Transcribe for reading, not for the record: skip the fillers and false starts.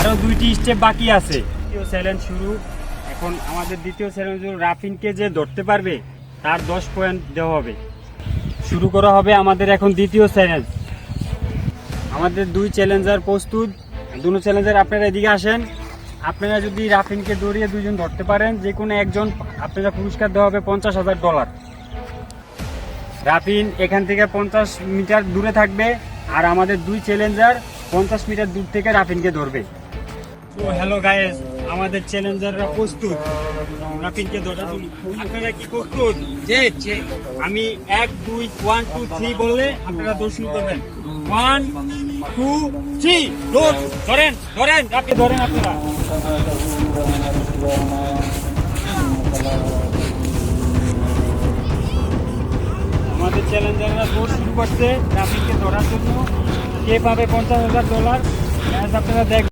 আরও 2টি স্টেপ বাকি আছে। দ্বিতীয় চ্যালেঞ্জ শুরু। এখন আমাদের দ্বিতীয় চ্যালেঞ্জ রাফিনকে যে ধরতে পারবে তার 10 পয়েন্ট দেওয়া হবে। শুরু করা হবে আমাদের এখন দ্বিতীয় চ্যালেঞ্জ। আমাদের 2 চ্যালেঞ্জার প্রস্তুত। দুটো চ্যালেঞ্জার আপনারা এদিকে আসেন। আপনারা যদি রাফিনকে দৌড়িয়ে 2 জন ধরতে পারেন, যে কোনো একজন আপনারা পুরস্কার দেওয়া হবে $50,000। রাফিন এখান থেকে 50 মিটার দূরে থাকবে, আর আমাদের 2 চ্যালেঞ্জার 50 মিটার দূর থেকে রাফিনকে ধরবে। তো হ্যালো গাইস, আমাদের চ্যালেঞ্জাররা প্রস্তুত রাফিনকে ধরার জন্য। আপনারা কি প্রস্তুত? যে আমি 1 2 1 2 3 বললে আপনারা দৌড় শুরু করবেন। 1 2 3 দৌড়। ধরেন ধরেন রাফিন ধরেন আপনারা। আমাদের চ্যালেঞ্জাররা দৌড় শুরু করছে রাফিনকে ধরার জন্য। কে পাবে $50,000 আপনারা দেখবেন।